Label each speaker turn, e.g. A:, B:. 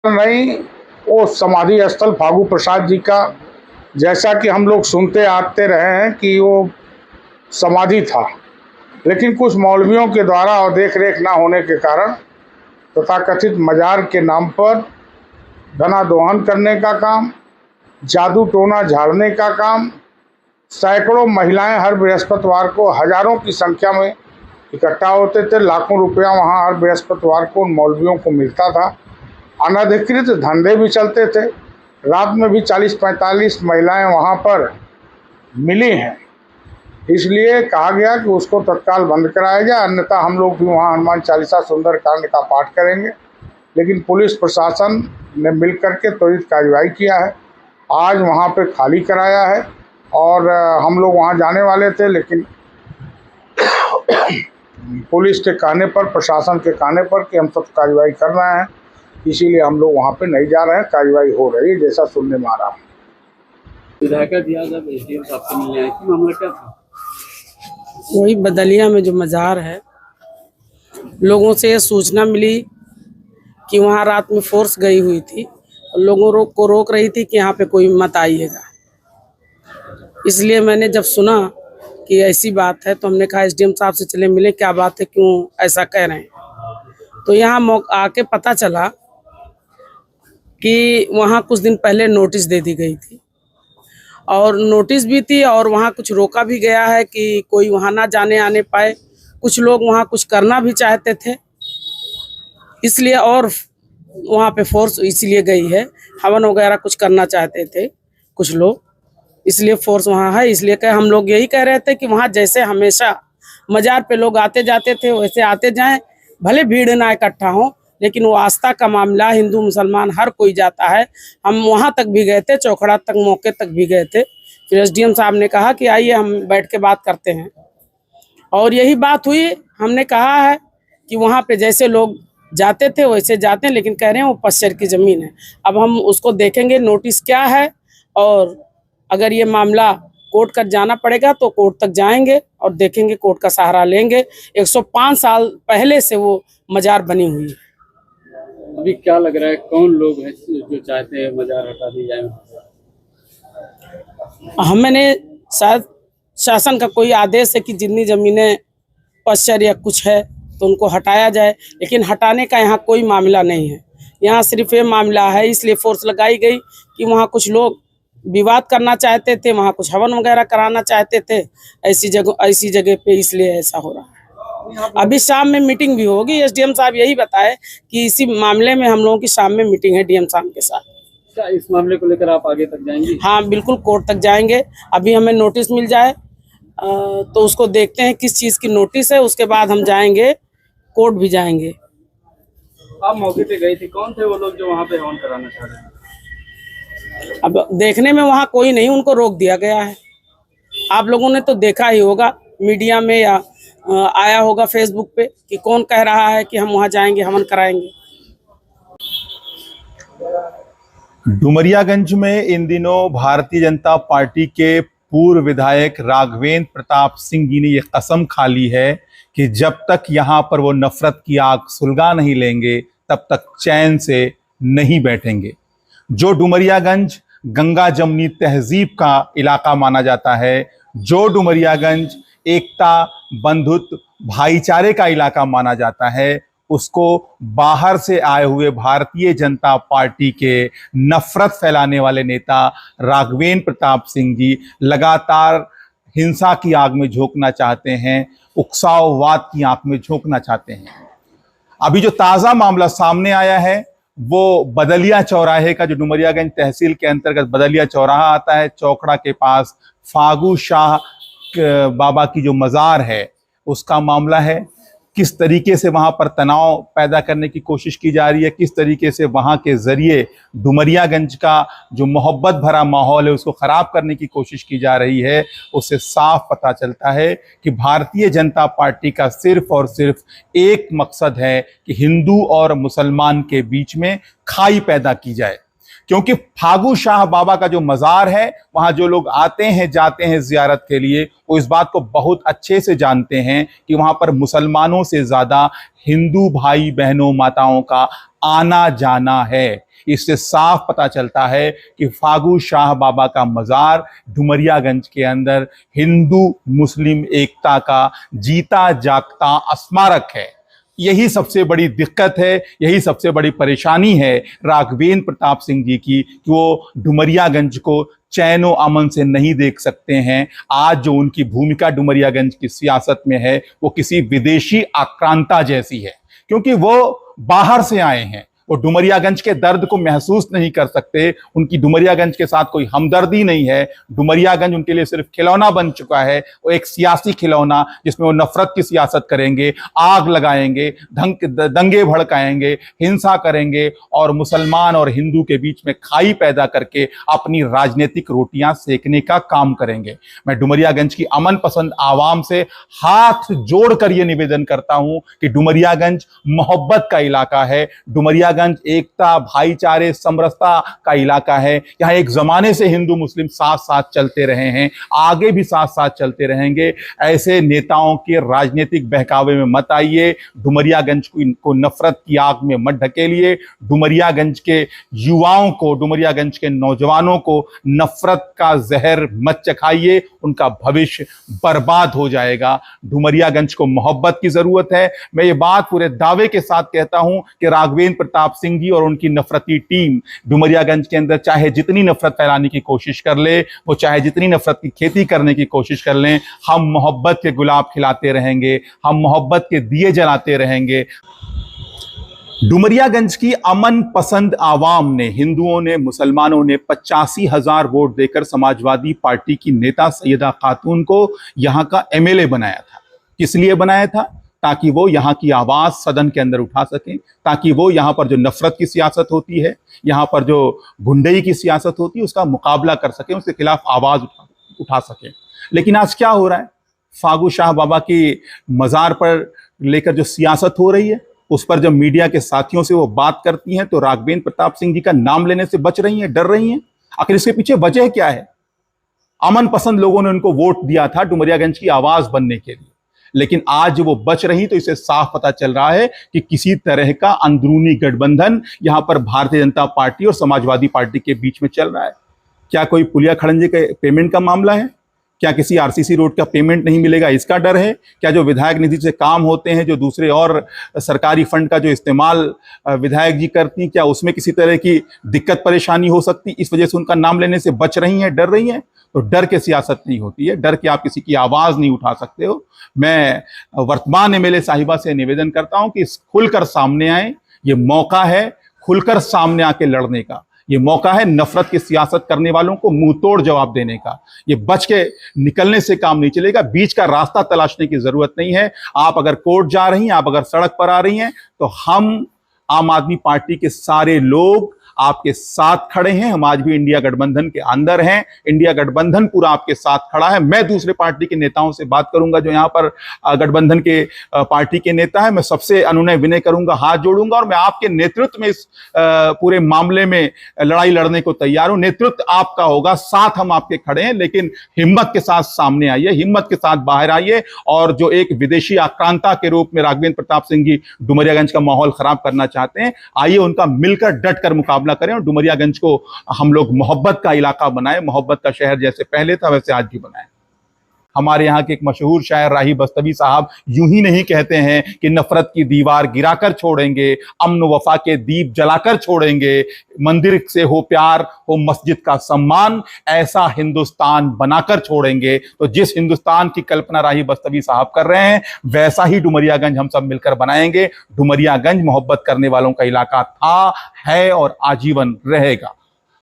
A: नहीं, वो समाधि स्थल फागू प्रसाद जी का, जैसा कि हम लोग सुनते आते रहे हैं कि वो समाधि था, लेकिन कुछ मौलवियों के द्वारा और देख रेख ना होने के कारण तथाकथित मजार के नाम पर धनादोहन करने का काम, जादू टोना झाड़ने का काम, सैकड़ों महिलाएं हर बृहस्पतिवार को हजारों की संख्या में इकट्ठा होते थे। लाखों रुपया वहां हर बृहस्पतिवार को उन मौलवियों को मिलता था। अनधिकृत धंधे भी चलते थे। रात में भी 40-45 महिलाएं वहां पर मिली हैं। इसलिए कहा गया कि उसको तत्काल बंद कराया जाए, अन्यथा हम लोग भी वहां हनुमान चालीसा सुंदरकांड का पाठ करेंगे। लेकिन पुलिस प्रशासन ने मिलकर के त्वरित कार्रवाई किया है। आज वहां पे खाली कराया है और हम लोग वहां जाने वाले थे, लेकिन पुलिस के कहने पर, प्रशासन के कहने पर कि हम सब कार्रवाई कर रहे हैं, इसीलिए हम लोग वहाँ पे नहीं जा रहे हैं। कार्रवाई हो रही है जैसा सुनने में आ रहा है।
B: विधायक दिया जब एसडीएम साहब से मिलने आए थे, मामला क्या था?
C: वही बदलिया में जो मज़ार है, लोगों से ये सूचना मिली कि वहाँ रात में फोर्स गई हुई थी और लोगों को रोक रही थी कि यहाँ पे कोई मत आइएगा। इसलिए मैंने जब सुना कि ऐसी बात है तो हमने कहा एसडीएम साहब से चले मिले, क्या बात है, क्यों ऐसा कह रहे हैं। तो यहाँ आके पता चला कि वहाँ कुछ दिन पहले नोटिस दे दी गई थी और नोटिस भी थी और वहाँ कुछ रोका भी गया है कि कोई वहाँ ना जाने आने पाए। कुछ लोग वहाँ कुछ करना भी चाहते थे, इसलिए और वहाँ पे फोर्स इसलिए गई है। हवन वगैरह कुछ करना चाहते थे कुछ लोग, इसलिए फोर्स वहाँ है। इसलिए हम लोग यही कह रहे थे कि वहाँ जैसे हमेशा मज़ार पे लोग आते जाते थे वैसे आते जाएं, भले भीड़ ना इकट्ठा हो, लेकिन वो आस्था का मामला, हिंदू मुसलमान हर कोई जाता है। हम वहाँ तक भी गए थे, चौखड़ा तक, मौके तक भी गए थे। फिर एसडीएम साहब ने कहा कि आइए हम बैठ के बात करते हैं, और यही बात हुई। हमने कहा है कि वहाँ पे जैसे लोग जाते थे वैसे जाते हैं, लेकिन कह रहे हैं वो पश्चिम की ज़मीन है। अब हम उसको देखेंगे नोटिस क्या है, और अगर ये मामला कोर्ट तक जाना पड़ेगा तो कोर्ट तक जाएंगे और देखेंगे, कोर्ट का सहारा लेंगे। 105 साल पहले से वो मज़ार बनी हुई है।
B: अभी क्या लग रहा है, कौन लोग हैं जो चाहते हैं मज़ार हटा दी जाए?
C: हमने शायद शासन का कोई आदेश है कि जितनी ज़मीनें पश्चिम या कुछ है तो उनको हटाया जाए, लेकिन हटाने का यहाँ कोई मामला नहीं है। यहाँ सिर्फ ये मामला है, इसलिए फोर्स लगाई गई कि वहाँ कुछ लोग विवाद करना चाहते थे, वहाँ कुछ हवन वगैरह कराना चाहते थे ऐसी जगह पे, इसलिए ऐसा हो रहा है। अभी शाम में मीटिंग भी होगी। एसडीएम साहब यही बताए कि इसी मामले में हम लोगों की शाम में मीटिंग है डीएम साहब के साथ।
B: क्या इस मामले को लेकर आप आगे तक जाएंगे?
C: हाँ बिल्कुल, कोर्ट तक जाएंगे। अभी हमें नोटिस मिल जाए तो उसको देखते हैं किस चीज़ की नोटिस है, उसके बाद हम जाएंगे, कोर्ट भी जाएंगे।
B: आप मौके पे गए थे, कौन थे वो लोग जो वहाँ पे हवन कराना चाह रहे हैं?
C: अब देखने में वहाँ कोई नहीं, उनको रोक दिया गया है। आप लोगों ने तो देखा ही होगा मीडिया में या आया होगा फेसबुक पे कि कौन कह रहा है कि हम वहाँ जाएंगे, हवन कराएंगे।
D: डुमरियागंज में इन दिनों भारतीय जनता पार्टी के पूर्व विधायक राघवेंद्र प्रताप सिंह जी ने ये कसम खा ली है कि जब तक यहाँ पर वो नफरत की आग सुलगा नहीं लेंगे तब तक चैन से नहीं बैठेंगे। जो डुमरियागंज गंगा जमुनी तहजीब का इलाका माना जाता है, जो डुमरियागंज एकता, बंधुत्व, भाईचारे का इलाका माना जाता है, उसको बाहर से आए हुए भारतीय जनता पार्टी के नफरत फैलाने वाले नेता राघवेंद्र प्रताप सिंह जी लगातार हिंसा की आग में झोंकना चाहते हैं, उकसाववाद की आग में झोंकना चाहते हैं। अभी जो ताज़ा मामला सामने आया है वो बदलिया चौराहे का, जो डुमरियागंज तहसील के अंतर्गत बदलिया चौराहा आता है, चौखड़ा के पास फागू शाह बाबा की जो मज़ार है उसका मामला है। किस तरीके से वहाँ पर तनाव पैदा करने की कोशिश की जा रही है, किस तरीके से वहाँ के ज़रिए डुमरियागंज का जो मोहब्बत भरा माहौल है उसको ख़राब करने की कोशिश की जा रही है, उससे साफ पता चलता है कि भारतीय जनता पार्टी का सिर्फ और सिर्फ एक मकसद है कि हिंदू और मुसलमान के बीच में खाई पैदा की जाए। क्योंकि फागू शाह बाबा का जो मज़ार है, वहां जो लोग आते हैं जाते हैं जियारत के लिए, वो इस बात को बहुत अच्छे से जानते हैं कि वहां पर मुसलमानों से ज्यादा हिंदू भाई बहनों माताओं का आना जाना है। इससे साफ पता चलता है कि फागू शाह बाबा का मज़ार डुमरियागंज के अंदर हिंदू मुस्लिम एकता का जीता जागता स्मारक है। यही सबसे बड़ी दिक्कत है, यही सबसे बड़ी परेशानी है राघवेंद्र प्रताप सिंह जी की, कि वो डुमरियागंज को चैनो अमन से नहीं देख सकते हैं। आज जो उनकी भूमिका डुमरियागंज की सियासत में है, वो किसी विदेशी आक्रांता जैसी है, क्योंकि वो बाहर से आए हैं, वो डुमरियागंज के दर्द को महसूस नहीं कर सकते। उनकी डुमरियागंज के साथ कोई हमदर्दी नहीं है। डुमरियागंज उनके लिए सिर्फ खिलौना बन चुका है, वो एक सियासी खिलौना जिसमें वो नफरत की सियासत करेंगे, आग लगाएंगे, दंगे भड़काएंगे, हिंसा करेंगे और मुसलमान और हिंदू के बीच में खाई पैदा करके अपनी राजनीतिक रोटियां सेकने का काम करेंगे। मैं डुमरियागंज की अमन पसंद आवाम से हाथ जोड़कर यह निवेदन करता हूं कि डुमरियागंज मोहब्बत का इलाका है, डुमरियागंज एकता, भाईचारे, समरसता का इलाका है। यहां एक जमाने से हिंदू मुस्लिम साथ साथ चलते रहे हैं, आगे भी साथ साथ चलते रहेंगे। ऐसे नेताओं के राजनीतिक बहकावे में मत आइए, डुमरियागंज को नफरत की आग में मत ढकेलिए, डुमरियागंज के युवाओं को, डुमरियागंज के नौजवानों को नफरत का जहर मत चखाइए, उनका भविष्य बर्बाद हो जाएगा। डुमरियागंज को मोहब्बत की जरूरत है। मैं ये बात पूरे दावे के साथ कहता हूं कि राघवेंद्र प्रताप सिंह जी और उनकी नफरती टीम डुमरियागंज के अंदर चाहे जितनी नफरत फैलाने की कोशिश कर ले, वो चाहे जितनी नफरत की खेती करने की कोशिश कर लें, हम मोहब्बत के गुलाब खिलाते रहेंगे, हम मोहब्बत के दिए जलाते रहेंगे। डुमरियागंज की अमन पसंद आवाम ने, हिंदुओं ने, मुसलमानों ने 85,000 वोट देकर समाजवादी पार्टी की नेता सैयदा खातून को यहां का एमएलए बनाया था। किस लिए बनाया था? ताकि वो यहाँ की आवाज़ सदन के अंदर उठा सकें, ताकि वो यहाँ पर जो नफरत की सियासत होती है, यहाँ पर जो गुंडई की सियासत होती है, उसका मुकाबला कर सकें, उसके खिलाफ आवाज़ उठा सकें। लेकिन आज क्या हो रहा है? फागू शाह बाबा की मज़ार पर लेकर जो सियासत हो रही है, उस पर जब मीडिया के साथियों से वो बात करती हैं तो राघवेंद्र प्रताप सिंह जी का नाम लेने से बच रही हैं, डर रही हैं। आखिर इसके पीछे वजह क्या है? अमन पसंद लोगों ने उनको वोट दिया था डुमरियागंज की आवाज़ बनने के लिए, लेकिन आज वो बच रही तो इसे साफ पता चल रहा है कि किसी तरह का अंदरूनी गठबंधन यहां पर भारतीय जनता पार्टी और समाजवादी पार्टी के बीच में चल रहा है। क्या कोई पुलिया खड़ंजे के पेमेंट का मामला है? क्या किसी आरसीसी रोड का पेमेंट नहीं मिलेगा, इसका डर है? क्या जो विधायक निधि से काम होते हैं, जो दूसरे और सरकारी फंड का जो इस्तेमाल विधायक जी करती हैं, क्या उसमें किसी तरह की दिक्कत परेशानी हो सकती, इस वजह से उनका नाम लेने से बच रही हैं, डर रही हैं? तो डर के सियासत नहीं होती है, डर के आप किसी की आवाज़ नहीं उठा सकते हो। मैं वर्तमान एमएलए साहिबा से निवेदन करता हूं कि खुलकर सामने आए, ये मौका है खुलकर सामने आके लड़ने का, ये मौका है नफरत की सियासत करने वालों को मुंह तोड़ जवाब देने का। ये बच के निकलने से काम नहीं चलेगा, बीच का रास्ता तलाशने की जरूरत नहीं है। आप अगर कोर्ट जा रही हैं, आप अगर सड़क पर आ रही हैं, तो हम आम आदमी पार्टी के सारे लोग आपके साथ खड़े हैं। हम आज भी इंडिया गठबंधन के अंदर हैं, इंडिया गठबंधन पूरा आपके साथ खड़ा है। मैं दूसरे पार्टी के नेताओं से बात करूंगा जो यहां पर गठबंधन के पार्टी के नेता है, मैं सबसे अनुनय विनय करूंगा, हाथ जोड़ूंगा और मैं आपके नेतृत्व में इस पूरे मामले में लड़ाई लड़ने को तैयार हूं। नेतृत्व आपका होगा, साथ हम आपके खड़े हैं, लेकिन हिम्मत के साथ सामने आइए, हिम्मत के साथ बाहर आइए और जो एक विदेशी आक्रांता के रूप में राघवेंद्र प्रताप सिंह जी डुमरियागंज का माहौल खराब करना चाहते हैं, आइए उनका मिलकर डटकर मुकाबला करें और डुमरियागंज को हम लोग मोहब्बत का इलाका बनाएं, मोहब्बत का शहर जैसे पहले था वैसे आज भी बनाएं। हमारे यहाँ के एक मशहूर शायर राही बस्तवी साहब यूं ही नहीं कहते हैं कि नफरत की दीवार गिराकर छोड़ेंगे, अमन वफा के दीप जलाकर छोड़ेंगे, मंदिर से हो प्यार, हो मस्जिद का सम्मान, ऐसा हिंदुस्तान बनाकर छोड़ेंगे। तो जिस हिंदुस्तान की कल्पना राही बस्तवी साहब कर रहे हैं, वैसा ही डुमरियागंज हम सब मिलकर बनाएंगे। डुमरियागंज मोहब्बत करने वालों का इलाका था, है और आजीवन रहेगा।